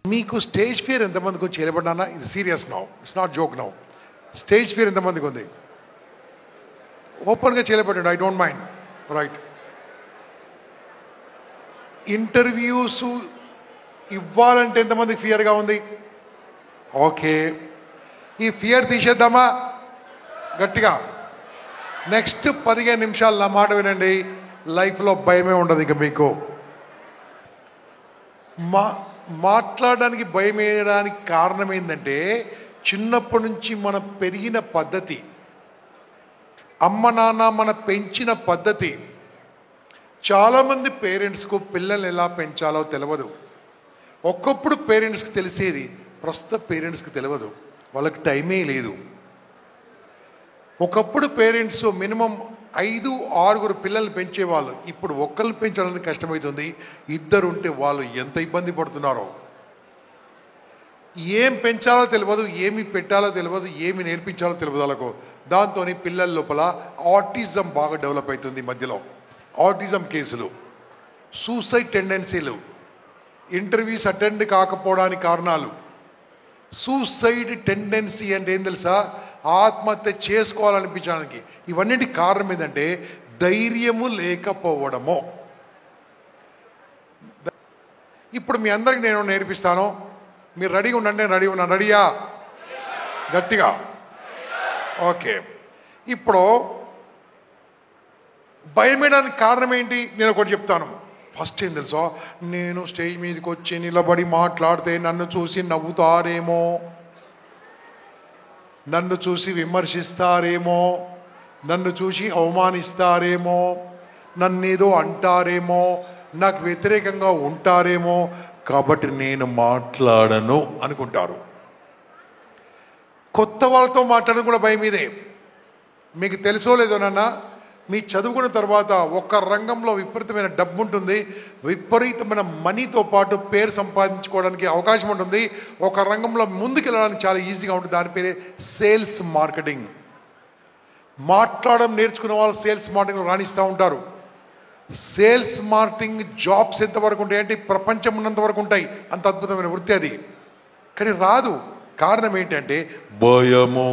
మీకు stage fear ఎంతమందికి వచ్చి చేయబడ్డానా? ఇది serious now, it's not joke now. Stage fear ఎంతమందికి ఉంది? ఓపెన్గా చేయబడ్డాడు, I don't mind. Right. Interviews ఇవ్వాలంటే ఎంతమందికి ఫియర్గా ఉంది? ఓకే, ఈ ఫియర్ తీసేద్దామా గట్టిగా? నెక్స్ట్ 15 నిమిషాలు నా మాట వినండి, లైఫ్లో భయమే ఉండదు ఇక మీకు. మాట్లాడడానికి భయం వేయడానికి కారణం ఏంటంటే చిన్నప్పటి నుంచి మనం పెరిగిన పద్ధతి, అమ్మ నాన్న మన పెంచిన పద్ధతి. చాలామంది పేరెంట్స్కు పిల్లల్ని ఎలా పెంచాలో తెలియదు. ఒక్కప్పుడు పేరెంట్స్కి తెలిసేది, ప్రస్తుత పేరెంట్స్కి తెలియదు, వాళ్ళకి టైమే లేదు. ఒకప్పుడు పేరెంట్స్ మినిమం 5-6 పిల్లల్ని పెంచేవాళ్ళు, ఇప్పుడు ఒక్కరిని పెంచడానికి కష్టమవుతుంది. ఇద్దరు ఉంటే వాళ్ళు ఎంత ఇబ్బంది పడుతున్నారో. ఏం పెంచాలో తెలియదు, ఏమి పెట్టాలో తెలియదు, ఏమి నేర్పించాలో తెలియదు వాళ్ళకు. దాంతో పిల్లల లోపల ఆటిజం బాగా డెవలప్ అవుతుంది. మధ్యలో ఆటిజం కేసులు, సూసైడ్ టెండెన్సీలు, ఇంటర్వ్యూస్ అటెండ్ కాకపోవడానికి కారణాలు. సూసైడ్ టెండెన్సీ అంటే ఏం తెలుసా? ఆత్మహత్య చేసుకోవాలనిపించడానికి. ఇవన్నిటి కారణం ఏంటంటే ధైర్యము లేకపోవడము. ఇప్పుడు మీ అందరికి నేను నేర్పిస్తాను, మీరు రెడీగా ఉండండి. నేను రెడీ ఉన్నాను. రెడీయా? గట్టిగా. ఓకే. ఇప్పుడు భయమేయడానికి కారణం ఏంటి? నేను ఒకటి చెప్తాను. ఫస్ట్ ఏం తెలుసా? నేను స్టేజ్ మీదకి వచ్చి నిలబడి మాట్లాడితే నన్ను చూసి నవ్వుతారేమో, నన్ను చూసి విమర్శిస్తారేమో, నన్ను చూసి అవమానిస్తారేమో, నన్నేదో అంటారేమో, నాకు వ్యతిరేకంగా ఉంటారేమో, కాబట్టి నేను మాట్లాడను అనుకుంటారు. కొత్త వాళ్ళతో మాట్లాడడం కూడా భయం ఇదే. మీకు తెలుసో లేదో నాన్న, మీ చదువుకున్న తర్వాత ఒక రంగంలో విపరీతమైన డబ్బు ఉంటుంది, విపరీతమైన మనీతో పాటు పేరు సంపాదించుకోవడానికి అవకాశం ఉంటుంది. ఒక రంగంలో ముందుకెళ్ళడానికి చాలా ఈజీగా ఉంటుంది, దాని పేరే సేల్స్ మార్కెటింగ్. మాట్లాడడం నేర్చుకున్న వాళ్ళు సేల్స్ మార్కెటింగ్ రాణిస్తూ ఉంటారు. సేల్స్ మార్కెటింగ్ జాబ్స్ ఎంతవరకు ఉంటాయి అంటే ప్రపంచం ఉన్నంత వరకు ఉంటాయి. అంత అద్భుతమైన వృత్తి అది. కానీ రాదు. కారణం ఏంటంటే భయము.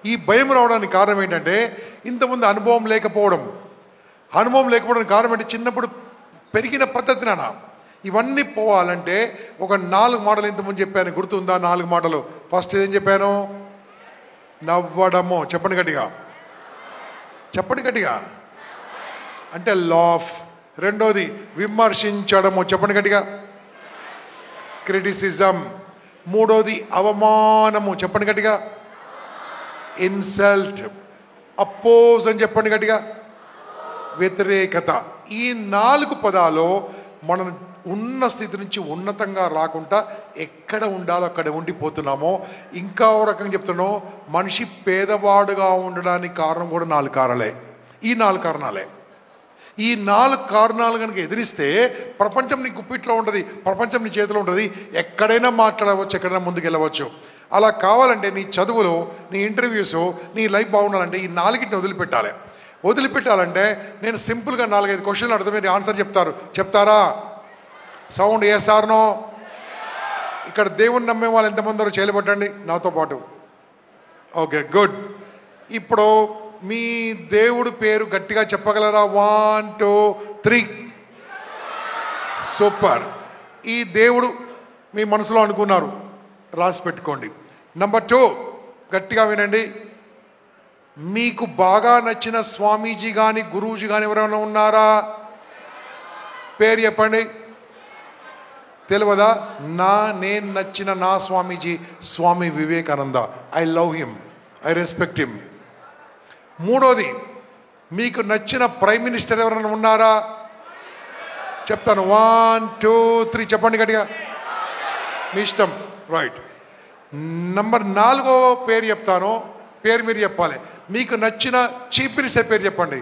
ఈ భయం రావడానికి కారణం ఏంటంటే ఇంతకుముందు అనుభవం లేకపోవడం. అనుభవం లేకపోవడానికి కారణం అంటే చిన్నప్పుడు పెరిగిన పద్ధతి నాన్న. ఇవన్నీ పోవాలంటే ఒక 4 మాటలు ఇంతకుముందు చెప్పాను, గుర్తుందా? 4 మాటలు. ఫస్ట్ ఏం చెప్పాను? నవ్వడము. చెప్పండి గట్టిగా, చెప్పండి గట్టిగా. అంటే లాఫ్. రెండోది విమర్శించడము. చెప్పండి గట్టిగా, క్రిటిసిజం. మూడోది అవమానము. చెప్పండి గట్టిగా, ఇన్సల్ట్. అపోజ్ అని చెప్పండి గట్టిగా, వ్యతిరేకత. ఈ 4 పదాలు మనం ఉన్న స్థితి నుంచి ఉన్నతంగా రాకుండా ఎక్కడ ఉండాలో అక్కడ ఉండిపోతున్నామో. ఇంకా ఓ రకంగా చెప్తున్నాం, మనిషి పేదవాడుగా ఉండడానికి కారణం కూడా 4 కారణాలే. ఈ 4 కారణాలే. ఈ 4 కారణాలు కనుక ఎదిరిస్తే ప్రపంచం నీ గుప్పిట్లో ఉంటుంది, ప్రపంచం నీ చేతిలో ఉంటుంది. ఎక్కడైనా మాట్లాడవచ్చు, ఎక్కడైనా ముందుకు వెళ్ళవచ్చు. అలా కావాలంటే నీ చదువులు, నీ ఇంటర్వ్యూస్, నీ లైఫ్ బాగుండాలంటే ఈ 4టిని వదిలిపెట్టాలి. వదిలిపెట్టాలంటే నేను సింపుల్గా 4-5 క్వశ్చన్లు అడిగితే మీరు ఆన్సర్ చెప్తారా? Sound yes or no? ఇక్కడ దేవుని నమ్మే వాళ్ళు ఎంతమంది చేయబట్టండి నాతో పాటు. Okay, good. ఇప్పుడు మీ దేవుడు పేరు గట్టిగా చెప్పగలరా? 1 2 3. సూపర్. ఈ దేవుడు మీ మనసులో అనుకున్నారు, రాసి పెట్టుకోండి. నెంబర్ 2, గట్టిగా వినండి. మీకు బాగా నచ్చిన స్వామీజీ కానీ గురూజీ కానీ ఎవరైనా ఉన్నారా? పేరు చెప్పండి. తెలియదా? నేను నచ్చిన నా Swamiji Swami Vivekananda. I love him, I respect him. మూడోది, మీకు నచ్చిన ప్రైమ్ మినిస్టర్ ఎవరైనా ఉన్నారా? చెప్తాను. 1 2 3 చెప్పండి గట్టిగా, మీ ఇష్టం. రైట్. నంబర్ 4 పేరు చెప్తాను, పేరు మీరు చెప్పాలి. మీకు నచ్చిన చీఫ్ మినిస్టర్ పేరు చెప్పండి.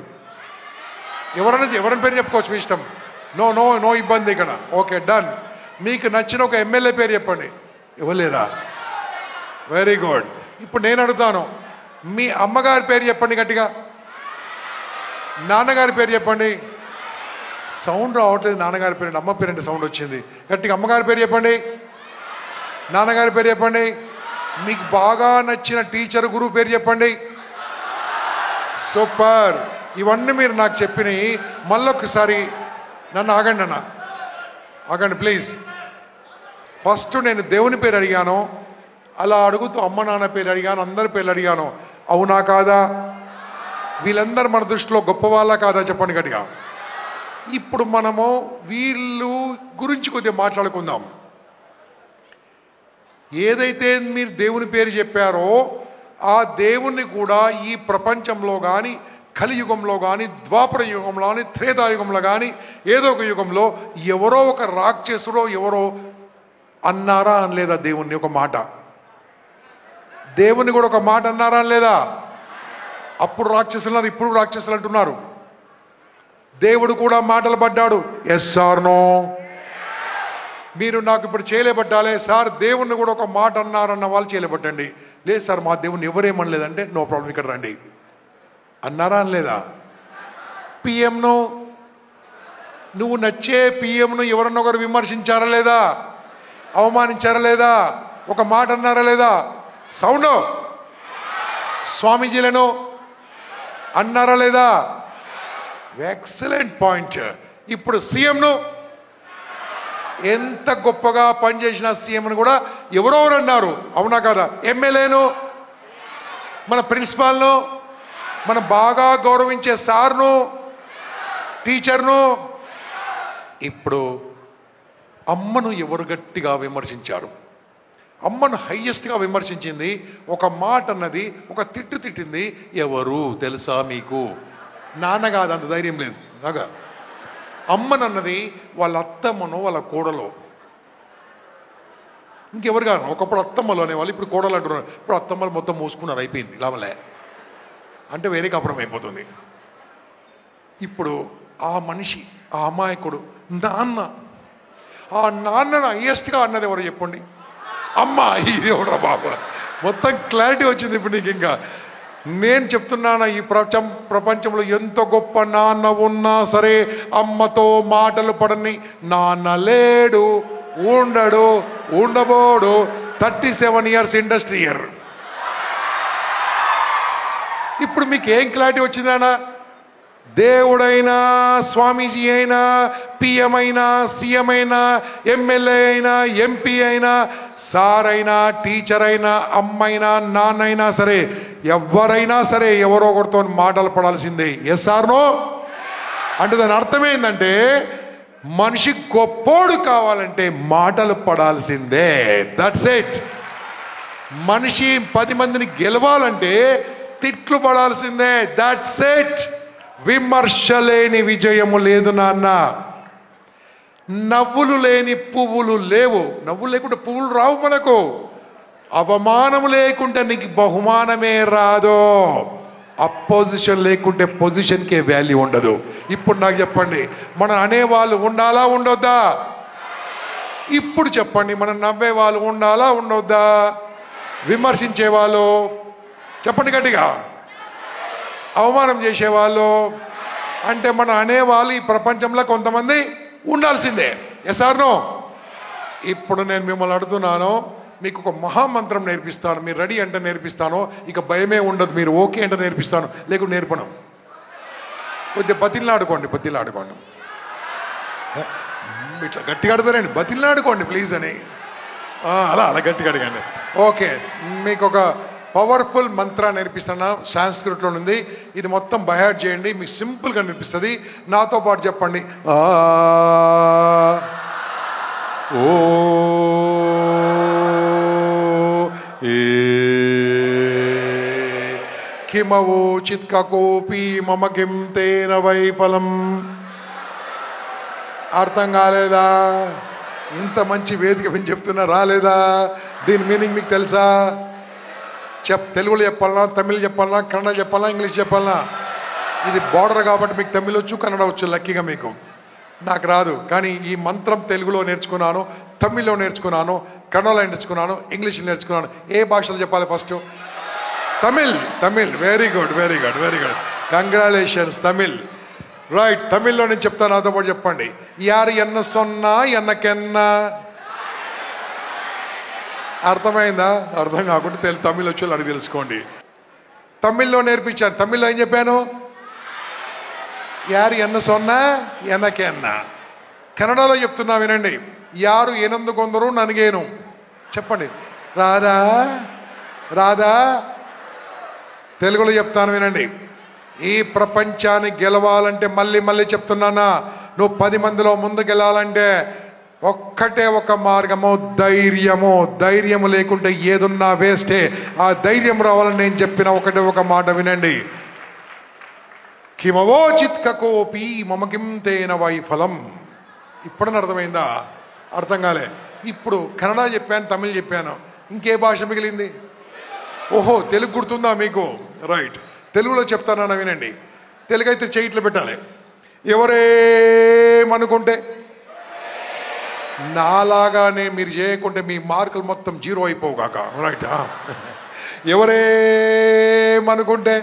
ఎవరైనా పేరు చెప్పుకోవచ్చు, మీ ఇష్టం. నో నో నో ఇబ్బంది ఇక్కడ. Okay, done. మీకు నచ్చిన ఒక ఎమ్మెల్యే పేరు చెప్పండి. ఇవ్వలేదా? Very good. ఇప్పుడు నేను అడుగుతాను, మీ అమ్మగారి పేరు చెప్పండి గట్టిగా. నాన్నగారి పేరు చెప్పండి. సౌండ్ రావట్లేదు. నాన్నగారి పేరు, అమ్మ పేరు అంటే సౌండ్ వచ్చింది. గట్టిగా అమ్మగారి పేరు చెప్పండి. నాన్నగారి పేరు చెప్పండి. మీకు బాగా నచ్చిన టీచర్ గురువు పేరు చెప్పండి. సూపర్. ఇవన్నీ మీరు నాకు చెప్పినవి. మళ్ళొకసారి నన్ను ఆగండి ప్లీజ్. ఫస్ట్ నేను దేవుని పేరు అడిగాను, అలా అడుగుతూ అమ్మ నాన్న పేరు అడిగాను, అందరి పేర్లు అడిగాను. అవునా కాదా? వీళ్ళందరూ మన దృష్టిలో గొప్పవాళ్ళ కాదా? చెప్పండి గట్టిగా. ఇప్పుడు మనము వీళ్ళు గురించి కొద్దిగా మాట్లాడుకుందాం. ఏదైతే మీరు దేవుని పేరు చెప్పారో ఆ దేవుణ్ణి కూడా ఈ ప్రపంచంలో కానీ, కలియుగంలో కానీ, ద్వాపర యుగంలో కానీ, త్రేతాయుగంలో కానీ, ఏదో ఒక యుగంలో ఎవరో ఒక రాక్షసుడో ఎవరో అన్నారా అనలేదా? దేవుణ్ణి ఒక మాట, దేవుణ్ణి కూడా ఒక మాట అన్నారా అనలేదా? అప్పుడు రాక్షసులు, ఇప్పుడు రాక్షసులు అంటున్నారు. దేవుడు కూడా మాటలు పడ్డాడు. Yes or no? మీరు నాకు ఇప్పుడు చేయలేబట్టాలే సార్, దేవుణ్ణి కూడా ఒక మాట అన్నారన్న వాళ్ళు చేయలేబట్టండి. లేదు సార్, మా దేవుణ్ణి ఎవరేమనలేదంటే నో ప్రాబ్లం, ఇక్కడ రండి. అన్నారా అనలేదా? పిఎంను, నువ్వు నచ్చే పిఎంను ఎవరన్నా ఒకరు విమర్శించారా లేదా? అవమానించారా లేదా? ఒక మాట అన్నారా లేదా? సౌండ్. స్వామీజీలను అన్నారా లేదా? Excellent point. ఇప్పుడు సీఎంను, ఎంత గొప్పగా పనిచేసిన సీఎంను కూడా ఎవరెవరు అన్నారు, అవునా కదా? ఎమ్మెల్యేను, మన ప్రిన్సిపాల్ను, మనం బాగా గౌరవించే సార్ను, టీచర్ను. ఇప్పుడు అమ్మను ఎవరు గట్టిగా విమర్శించారు? అమ్మను హైయెస్ట్గా విమర్శించింది, ఒక మాట అన్నది, ఒక తిట్టు తిట్టింది ఎవరు తెలుసా మీకు? నాన్న కాదు, అంత ధైర్యం లేదు నాగా. అమ్మనన్నది వాళ్ళ అత్తమ్మను, వాళ్ళ కోడలో, ఇంకెవరు కాదు. ఒకప్పుడు అత్తమ్మలు అనేవాళ్ళు, ఇప్పుడు కోడలు అంటున్నారు. ఇప్పుడు అత్తమ్మలు మొత్తం మూసుకున్నారు, అయిపోయింది, లాభలే అంటే వేరే కాపురం అయిపోతుంది. ఇప్పుడు ఆ మనిషి, ఆ అమాయకుడు నాన్న, ఆ నాన్నను హైయెస్ట్గా అన్నది ఎవరు చెప్పండి? అమ్మ. ఇది ఎవరా బాబా? మొత్తం క్లారిటీ వచ్చింది ఇప్పుడు నీకు. ఇంకా నేను చెప్తున్నాను, ఈ ప్రపంచంలో ఎంత గొప్ప నాన్న ఉన్నా సరే అమ్మతో మాటలు పడని నాన్న లేడు, ఉండడు, ఉండబోడు. 37 years ఇండస్ట్రీ ఇయర్. ఇప్పుడు మీకు ఏం క్లారిటీ వచ్చింది నాన్న? దేవుడైనా, స్వామీజీ అయినా, పిఎం అయినా, సీఎం అయినా, ఎమ్మెల్యే అయినా, ఎంపీ అయినా, సార్ అయినా, టీచర్ అయినా, అమ్మైనా, నాన్నైనా సరే, ఎవరైనా సరే ఎవరో ఒకరితో మాటలు పడాల్సిందే. Yes or no? అంటే దాని అర్థం ఏంటంటే మనిషి గొప్పోడు కావాలంటే మాటలు పడాల్సిందే. That's it. మనిషి 10 మందిని గెలవాలంటే తిట్లు పడాల్సిందే. That's it. విమర్శ లేని విజయము లేదు నాన్న. నవ్వులు లేని పువ్వులు లేవు. నవ్వులు లేకుంటే పువ్వులు రావు మనకు. అవమానం లేకుంటే నీకు బహుమానమే రాదు. అపోజిషన్ లేకుంటే పొజిషన్కే వాల్యూ ఉండదు. ఇప్పుడు నాకు చెప్పండి, మనం అనేవాళ్ళు ఉండాలా ఉండొద్దా? ఇప్పుడు చెప్పండి, మనం నవ్వే వాళ్ళు ఉండాలా ఉండొద్దా? విమర్శించే వాళ్ళు చెప్పండి గట్టిగా. అవమానం చేసేవాళ్ళు అంటే మనం అనేవాళ్ళు ఈ ప్రపంచంలో కొంతమంది ఉండాల్సిందే. Yes or no? ఇప్పుడు నేను మిమ్మల్ని అడుగుతున్నాను, మీకు ఒక మహామంత్రం నేర్పిస్తాను. మీరు రెడీ అంటే నేర్పిస్తాను. ఇక భయమే ఉండదు. మీరు ఓకే అంటే నేర్పిస్తాను, లేకుంటే నేర్పను. కొద్దిగా బతిలాడుకోండి. ఇట్లా గట్టిగా అడతారండి, బతిలాడుకోండి ప్లీజ్ అని. అలా గట్టిగా అడగండి. ఓకే, మీకు ఒక పవర్ఫుల్ మంత్ర నేర్పిస్తాను. సాంస్క్రిట్లో ఉంది. ఇది మొత్తం బైహార్ట్ చేయండి, మీకు సింపుల్గా నేర్పిస్తుంది. నాతో పాటు చెప్పండి. ఓ కిమవోచిత్ కకోపి మమ కిం తేన వైఫలం. అర్థం కాలేదా? ఇంత మంచి వేదిక నేను చెప్తున్నా, రాలేదా? దీని మీనింగ్ మీకు తెలుసా? తెలుగులో చెప్పాలన్నా, తమిళ్ చెప్పాలన్నా, కన్నడ చెప్పాలన్నా, ఇంగ్లీష్ చెప్పాలన్నా? ఇది బార్డర్ కాబట్టి మీకు తమిళ్ వచ్చు, కన్నడ వచ్చు. లక్కీగా మీకు. నాకు రాదు, కానీ ఈ మంత్రం తెలుగులో నేర్చుకున్నాను, తమిళ్లో నేర్చుకున్నాను, కన్నడలో నేర్చుకున్నాను, ఇంగ్లీష్లో నేర్చుకున్నాను. ఏ భాషలో చెప్పాలి first? Tamil. Very good. Congratulations, Tamil. Right, తమిళ్లో నేను చెప్తాను, నాతో పాటు చెప్పండి. యారు ఎన్న సొన్నా ఎన్నకెన్న అర్థమైందా? అర్థం కాకుండా తమిళ్ వచ్చి అడిగి తెలుసుకోండి. తమిళ్లో నేర్పించాను. తమిళ్లో ఏం చెప్పాను? యారు ఎన్న సొన్నా ఎనకే అన్న. కన్నడలో చెప్తున్నా వినండి. యారు ఎనందు కొందరు ననిగేను. చెప్పండి. రాదా రాదా. తెలుగులో చెప్తాను వినండి. ఈ ప్రపంచాన్ని గెలవాలంటే మళ్ళీ మళ్ళీ చెప్తున్నానా, నువ్వు 10 మందిలో ముందుకెళ్ళాలంటే ఒక్కటే ఒక మార్గము, ధైర్యము. ధైర్యము లేకుంటే ఏదున్నా వేస్టే. ఆ ధైర్యం రావాలని నేను చెప్పిన ఒకటే ఒక మాట వినండి. కిమవోచిత్ కకోపి మమకిం తేన వైఫలం. ఇప్పుడని అర్థమైందా? అర్థం కాలే. ఇప్పుడు కన్నడ చెప్పాను, తమిళ్ చెప్పాను, ఇంకే భాష మిగిలింది? ఓహో, తెలుగు గుర్తుందా మీకు? రైట్, తెలుగులో చెప్తానన్నా వినండి. తెలుగు అయితే చేయిట్లు పెట్టాలి. ఎవరేమనుకుంటే నాలాగానే మీరు చేయకుంటే మీ మార్కులు మొత్తం 0 అయిపోగాక. రైట్. ఎవరేమనుకుంటే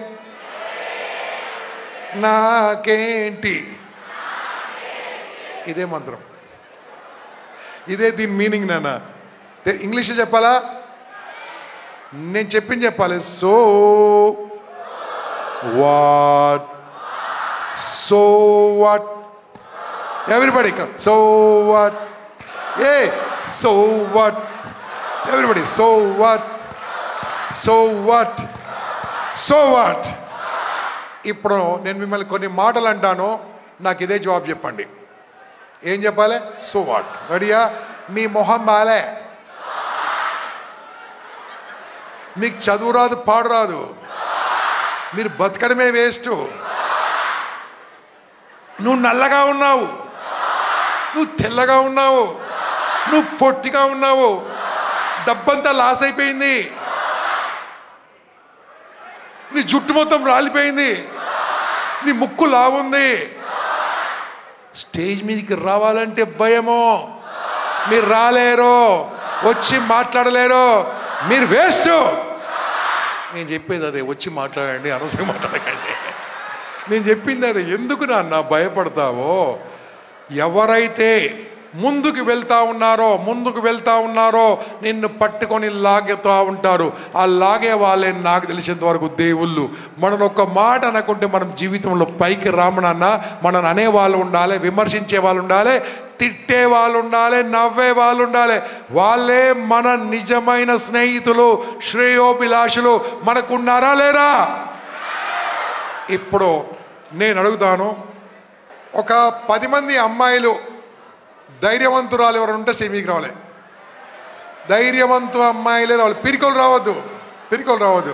నాకేంటి. ఇదే మంత్రం, ఇదే దీని మీనింగ్. నాన్న ఇంగ్లీష్లో చెప్పాలా? నేను చెప్పింది చెప్పాలి. So what, so what, everybody so what, A so what, everybody so what, so what, so what. ఇప్పుడు నేను మిమ్మల్ని కొన్ని మాటలు అంటాను, నాకు ఇదే జవాబు చెప్పండి. ఏం చెప్పాలి? So what. రెడీయా? మీ మొహం బాలే, మీకు చదువు రాదు, పాడు రాదు, మీరు బతకడమే వేస్ట్. నువ్వు నల్లగా ఉన్నావు, నువ్వు తెల్లగా ఉన్నావు, నువ్వు పొట్టిగా ఉన్నావు, డబ్బంతా లాస్ అయిపోయింది, నీ జుట్టు మొత్తం రాలిపోయింది, నీ ముక్కు లావుంది, స్టేజ్ మీదకి రావాలంటే భయమో, మీరు రాలేరు, వచ్చి మాట్లాడలేరు, మీరు వేస్ట్. నేను చెప్పేది అదే, వచ్చి మాట్లాడండి, అనవసరంగా మాట్లాడకండి. నేను చెప్పింది అదే. ఎందుకు నాన్న భయపడతావో? ఎవరైతే ముందుకు వెళ్తా ఉన్నారో నిన్ను పట్టుకొని లాగుతూ ఉంటారు. ఆ లాగే వాళ్ళే నాకు తెలిసినంత వరకు దేవుళ్ళు. మనం ఒక మాట అనుకుంటే మనం జీవితంలో పైకి రామనన్న. మనం అనేవాళ్ళు ఉండాలి, విమర్శించే వాళ్ళు ఉండాలి, తిట్టే వాళ్ళు ఉండాలి, నవ్వే వాళ్ళు ఉండాలి. వాళ్ళే మన నిజమైన స్నేహితులు, శ్రేయోభిలాషులు. మనకున్నారా లేరా? ఇప్పుడు నేను అడుగుతాను, ఒక 10 మంది అమ్మాయిలు ధైర్యవంతురాలు ఎవరు ఉంటే మీకు రావాలి. ధైర్యవంతు అమ్మాయిలే రావాలి, పిరికోలు రావద్దు, పిరికోలు రావద్దు.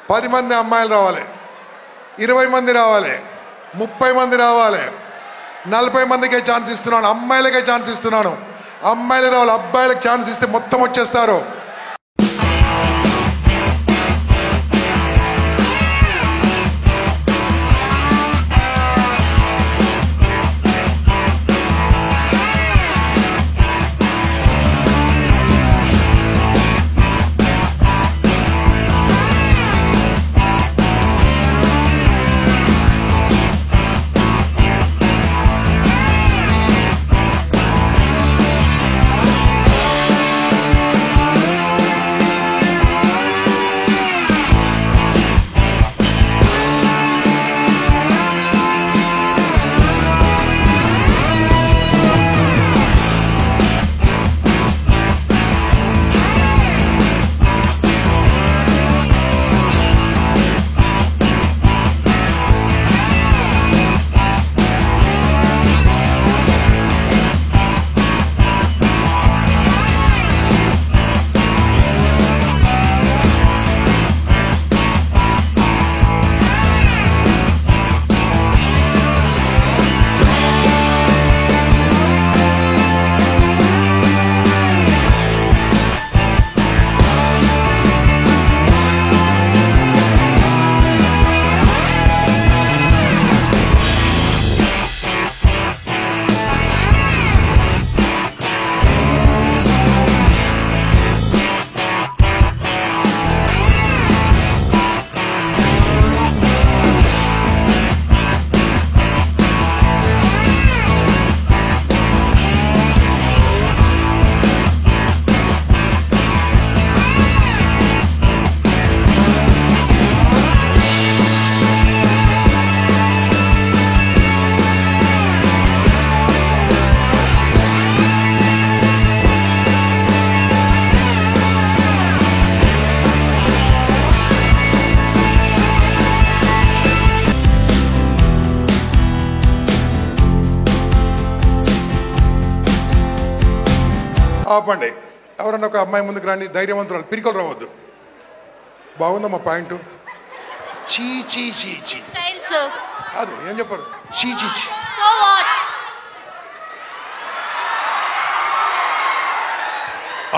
10 మంది అమ్మాయిలు రావాలి, 20 మంది రావాలి, 30 మంది రావాలి, 40 మందికే ఛాన్స్ ఇస్తున్నాను, అమ్మాయిలకే ఛాన్స్ ఇస్తున్నాను. అమ్మాయిలు రావాలి, అబ్బాయిలకు ఛాన్స్ ఇస్తే మొత్తం వచ్చేస్తారు. ఆపండి. ఎవరన్నా ఒక అమ్మాయి ముందుకు రండి, ధైర్యవంతురాలు, పిరికలు రావద్దు. బాగుందమ్మా పాయింట్. చీ చీ చీ చీ కాదు, ఏం చెప్పారు? చీ చీ చీ.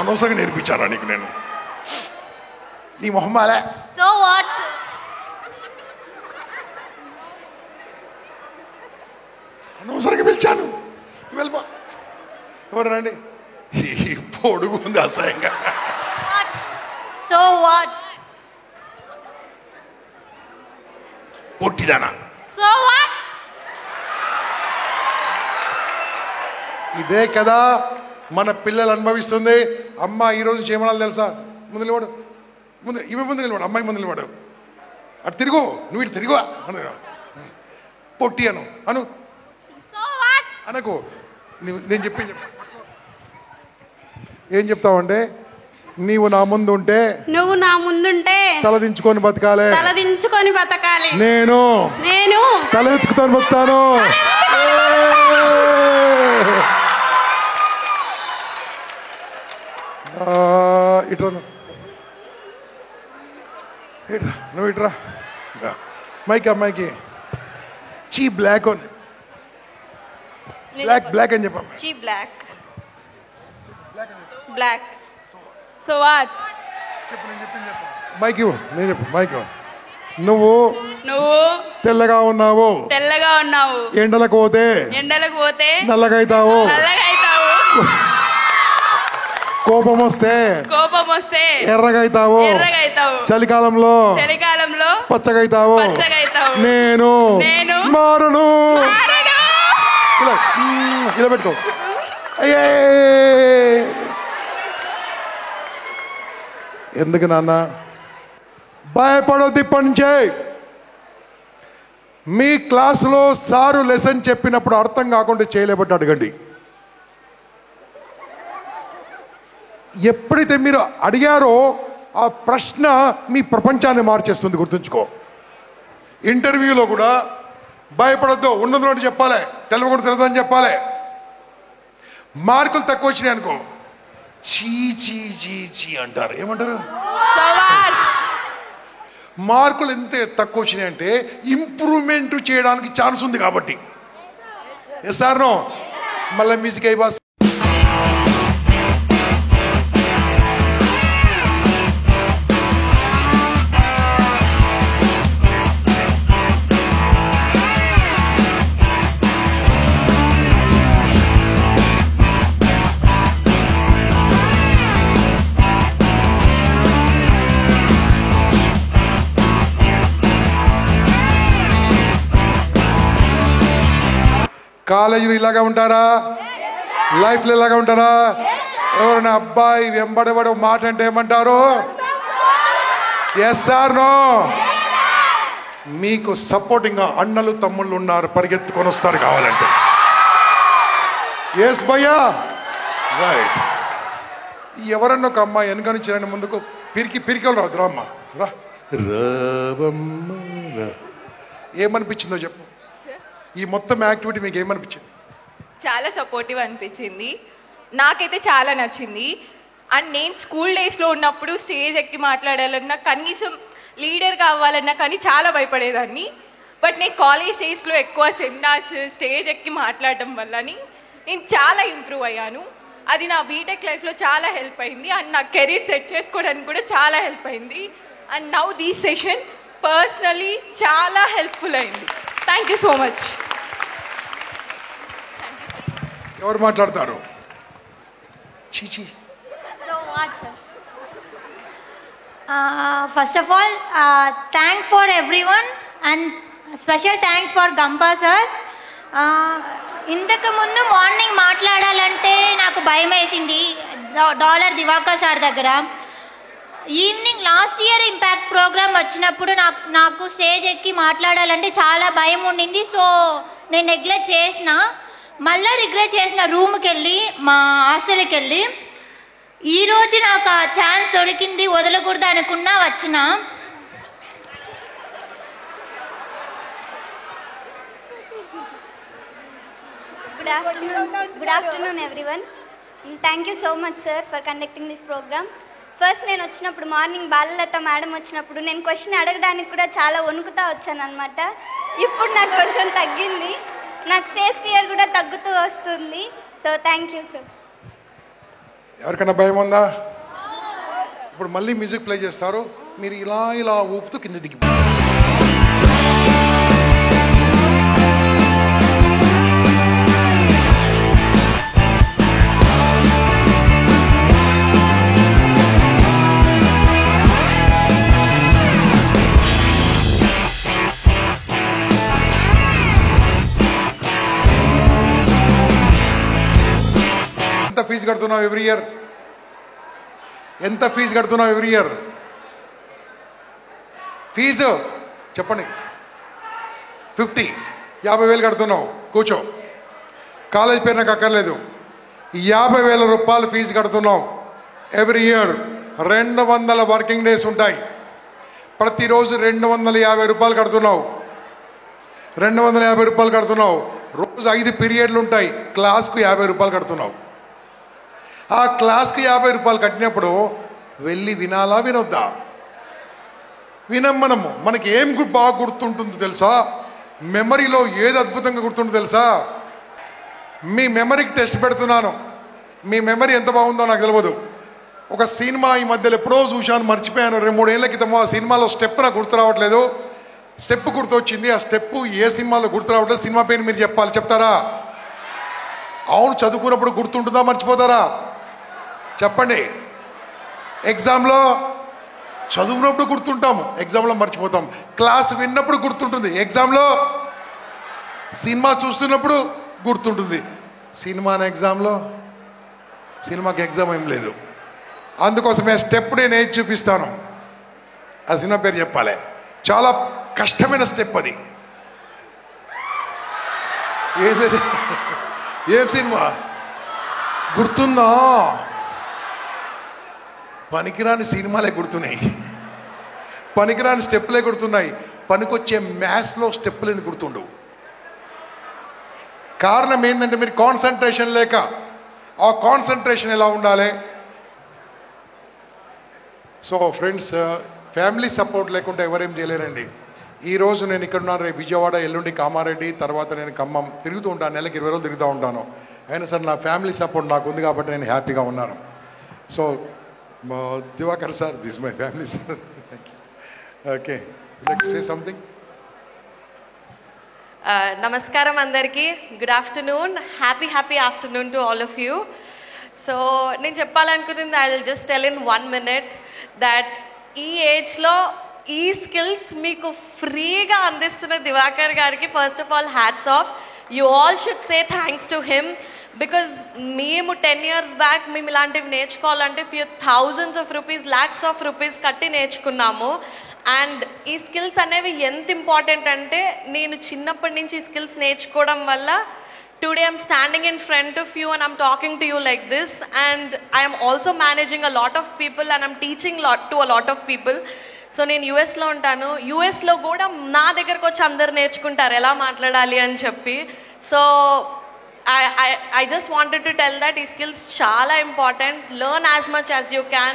అనవసరంగా నేర్పించారా నీకు నేను? నీ మొహమ్మాలే. అనవసరంగా పిలిచాను. వెళ్ళిపో. ఎవరు రండి. పొడుగు ఉంది అసహ్యంగా. పొట్టిదానా? ఇదే కదా మన పిల్లలు అనుభవిస్తుంది. అమ్మ ఈరోజు చేయమనాలి తెలుసా? ముందు నిలబడు, ముందు ఇవి ముందు నిలబడు, అమ్మాయి ముందు నిలబడు. అటు తిరుగు, నువ్వు ఇటు తిరుగు. పొట్టి అను అను అనకు. నేను చెప్పింది ఏం చెప్తావంటే, నువ్వు నా ముందుంటే తలదించుకొని బతకాలి. నేను తలెత్తుకుతాను బతుకుతాను. ఇట్రా నువ్వు ఇట్రా. మైకి అమ్మాయికి చీ బ్లాక్ అని బ్లాక్ అని చెప్పమ్మా. చీ బ్లాక్. So what? చెప్పు, నేను చెప్పింది చెప్పు. మైకి నేను చెప్పు. మైకి నువ్వు తెల్లగా ఉన్నావు. ఎండలకు పోతే నల్లగైతావు. కోపం వస్తే ఎర్రగైతావు. చలికాలంలో పచ్చగైతావు. నేను మారును. ఇలా పెట్టుకో. అయ్యే ఎందుకు నాన్న భయపడొద్దు. ఇప్పటి నుంచే మీ క్లాసులో సారు లెసన్ చెప్పినప్పుడు అర్థం కాకుండా చేయలేబట్టి అడగండి. ఎప్పుడైతే మీరు అడిగారో ఆ ప్రశ్న మీ ప్రపంచాన్ని మార్చేస్తుంది. గుర్తుంచుకో. ఇంటర్వ్యూలో కూడా భయపడొద్దు, ఉన్నది చెప్పాలి, తెలవకూడదు తెలియదని చెప్పాలి. మార్కులు తక్కువ వచ్చినాయి అనుకో, చీ చీ చీ చీ అంటారు. ఏమంటారు? మార్కులు ఎంత తక్కువ వచ్చినాయి అంటే ఇంప్రూవ్మెంట్ చేయడానికి ఛాన్స్ ఉంది కాబట్టి. Yes sir no? మళ్ళీ మ్యూజిక్ అయి బాస్. కాలేజీలో ఇలాగా ఉంటారా? లైఫ్లో ఇలాగా ఉంటారా? ఎవరైనా అబ్బాయి వెంబడబడి మాట అంటే ఏమంటారు? Yes or no? మీకు సపోర్టింగ్గా అన్నలు తమ్ముళ్ళు ఉన్నారు, పరిగెత్తుకొని వస్తారు కావాలంటే. ఎస్ భయ్యా, రైట్. ఎవరన్నా ఒక అమ్మాయి వెనక నుంచి రండి ముందుకు. పిరికలు రాదు. రామ్మ రా. ఏమనిపించిందో చెప్పు. ఈ మొత్తం యాక్టివిటీ మీకు ఏమనిపించింది? చాలా సపోర్టివ్ అనిపించింది. నాకైతే చాలా నచ్చింది. అండ్ నేను స్కూల్ డేస్లో ఉన్నప్పుడు స్టేజ్ ఎక్కి మాట్లాడాలన్నా, కనీసం లీడర్ కావాలన్నా కానీ చాలా భయపడేదాన్ని. బట్ నేను కాలేజ్ డేస్లో ఎక్కువ సెమినార్స్ స్టేజ్ ఎక్కి మాట్లాడడం వల్లని నేను చాలా ఇంప్రూవ్ అయ్యాను. అది నా బీటెక్ లైఫ్లో చాలా హెల్ప్ అయింది. అండ్ నా కెరీర్ సెట్ చేసుకోవడానికి కూడా చాలా హెల్ప్ అయింది. And now this session personally చాలా హెల్ప్ఫుల్ అయింది. Thank you so much. ఎవరు మాట్లాడతారు? చీచి. First of all thanks for everyone and special thanks for Gampa sir. ఇంతకు ముందు మార్నింగ్ మాట్లాడాలంటే నాకు భయం వేసింది డాలర్ దివాకర్ సార్ దగ్గర. Evening last year impact programme వచ్చినప్పుడు నాకు స్టేజ్ ఎక్కి మాట్లాడాలంటే చాలా భయం ఉండింది. సో నేను నెగ్లెక్ట్ చేసిన, మళ్ళీ రిగ్రెట్ చేసిన. రూమ్కి వెళ్ళి మా హాస్టల్కి వెళ్ళి ఈరోజు నాకు ఆ ఛాన్స్ దొరికింది, వదలకూడదు అనుకున్నా వచ్చిన. Good afternoon everyone. Thank you so much sir for conducting this programme. First నేను వచ్చినప్పుడు మార్నింగ్ బాలలత మేడం వచ్చినప్పుడు నేను క్వశ్చన్ అడగడానికి కూడా చాలా వణుకుతా వచ్చాను అనమాట. ఇప్పుడు నాకు కొంచెం తగ్గింది, నాకు స్టేజ్ ఫియర్ కూడా తగ్గుతూ వస్తుంది. So thank you sir. ఎవరికైనా భయం ఉందా? ఇప్పుడు మళ్ళీ మ్యూజిక్ ప్లే చేస్తారు, మీరు ఇలా ఇలా ఊపుతూ కింద దిగి. ఎంత ఫీజు కడుతున్నావు ఎవ్రీ ఇయర్? ఎంత ఫీజు కడుతున్నావు ఎవ్రీ ఇయర్? ఫీజు చెప్పండి. 50,000 కడుతున్నావు. కూర్చో, కాలేజ్ పేరు నాకు అక్కర్లేదు. 50,000 రూపాయలు ఫీజు కడుతున్నావు ఎవ్రీ ఇయర్. 200 వర్కింగ్ డేస్ ఉంటాయి, ప్రతిరోజు 250 రూపాయలు కడుతున్నావు. 250 రూపాయలు కడుతున్నావు. రోజు 5 పీరియడ్లు ఉంటాయి, క్లాస్కు 50 రూపాయలు కడుతున్నావు. ఆ క్లాస్కి 50 రూపాయలు కట్టినప్పుడు వెళ్ళి వినాలా వినొద్దా? వినం. మనకి ఏం బాగా గుర్తుంటుందో తెలుసా? మెమరీలో ఏది అద్భుతంగా గుర్తుంటుందో తెలుసా? మీ మెమరీకి టెస్ట్ పెడుతున్నాను, మీ మెమరీ ఎంత బాగుందో నాకు తెలియదు. ఒక సినిమా ఈ మధ్యలో ఎప్పుడో చూశాను, మర్చిపోయాను. 2-3 ఏళ్ళ క్రితం ఆ సినిమాలో స్టెప్ నాకు గుర్తు రావట్లేదు. స్టెప్ గుర్తొచ్చింది, ఆ స్టెప్ ఏ సినిమాలో గుర్తు రావట్లేదు. సినిమా పేరు మీరు చెప్పాలి, చెప్తారా? అవును, చదువుకున్నప్పుడు గుర్తుంటుందా, మర్చిపోతారా? చెప్పండి. ఎగ్జామ్లో చదువుకున్నప్పుడు గుర్తుంటాము, ఎగ్జామ్లో మర్చిపోతాం. క్లాస్ విన్నప్పుడు గుర్తుంటుంది, ఎగ్జామ్లో. సినిమా చూస్తున్నప్పుడు గుర్తుంటుంది, సినిమాని ఎగ్జామ్లో. సినిమాకి ఎగ్జామ్ ఏం లేదు. అందుకోసమే స్టెప్ నేను ఏది చూపిస్తాను, ఆ సినిమా పేరు చెప్పాలి. చాలా కష్టమైన స్టెప్ అది. ఏది? ఏం సినిమా గుర్తుందా? పనికిరాని సినిమాలే గుర్తున్నాయి, పనికిరాని స్టెప్లే గుర్తున్నాయి. పనికొచ్చే మ్యాథ్స్లో స్టెప్పులు ఎందుకు గుర్తుండవు? కారణం ఏంటంటే మీరు కాన్సన్ట్రేషన్ లేక. ఆ కాన్సన్ట్రేషన్ ఎలా ఉండాలి? సో ఫ్రెండ్స్, ఫ్యామిలీ సపోర్ట్ లేకుంటే ఎవరేం చేయలేరండి. ఈరోజు నేను ఇక్కడ ఉన్నాను, రేపు విజయవాడ, ఎల్లుండి కామారెడ్డి, తర్వాత నేను ఖమ్మం తిరుగుతూ ఉంటాను. నెలకి 20 రోజులు తిరుగుతూ ఉంటాను. అయినా సరే నా ఫ్యామిలీ సపోర్ట్ నాకు ఉంది కాబట్టి నేను హ్యాపీగా ఉన్నాను. So Divakar sir, this my family sir. Thank you. Okay, like to say something. నమస్కారం అందరికీ. Good afternoon. Happy afternoon to all of you. So నేను చెప్పాలనుకుంటుంది, I will just tell in 1 minute that ఈ ఏజ్లో ఈ స్కిల్స్ మీకు ఫ్రీగా అందిస్తున్న దివాకర్ గారికి first of all hats off. You all should say thanks to him. Because మేము 10 years బ్యాక్ మేము ఇలాంటివి నేర్చుకోవాలంటే few thousands of rupees, lakhs of rupees కట్టి నేర్చుకున్నాము. అండ్ ఈ స్కిల్స్ అనేవి ఎంత ఇంపార్టెంట్ అంటే, నేను చిన్నప్పటి నుంచి ఈ స్కిల్స్ నేర్చుకోవడం వల్ల today I'm standing in front of you and I'm talking to you like this. And I'm also managing a lot of people and I'm teaching to a lot of people. So నేను యూఎస్లో ఉంటాను. యూఎస్లో కూడా నా దగ్గరకు వచ్చి అందరు నేర్చుకుంటారు ఎలా మాట్లాడాలి అని చెప్పి. So I just wanted to tell that these skills chala important. Learn as much as you can,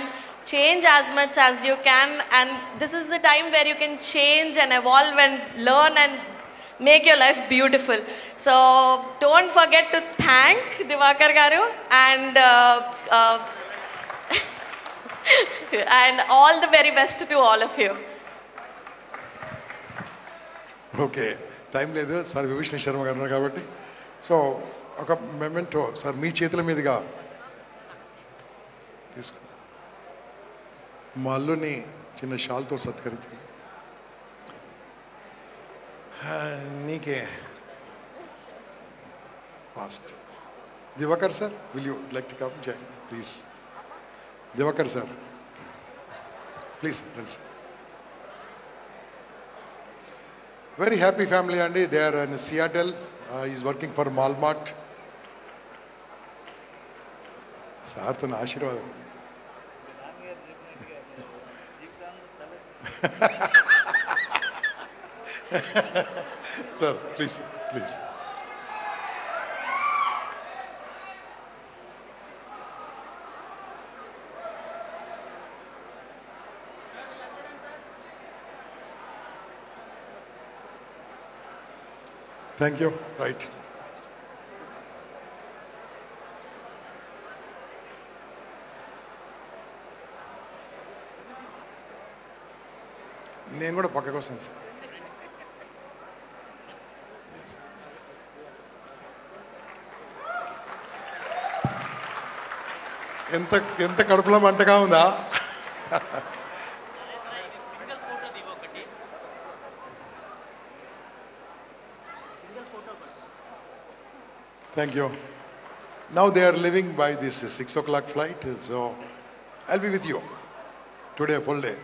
change as much as you can, and this is the time where you can change and evolve and learn and make your life beautiful. So don't forget to thank Divakar garu and and all the very best to all of you. Okay, time లేదు sir, Vibhushan Sharma గారు ఉన్నారు కాబట్టి. So ఒక memento sir మీ చేతుల మీదుగా తీసుకో. మా అల్లుని చిన్న షాల్తో సత్కరించి నీకే ఫాస్ట్. Divakar sir, will you like to come? జై please. Divakar sir please. Friends, very happy family and they are in Seattle. He's working for Walmart. సార్తన ఆశీర్వాదం. Sir please please. Thank you. Right. నేను కూడా పక్కకు వస్తాను సార్. ఎంత ఎంత కడుపులో మంటగా ఉందా? Thank you. Now they are leaving by this 6 o'clock flight, so I'll be with you today full day.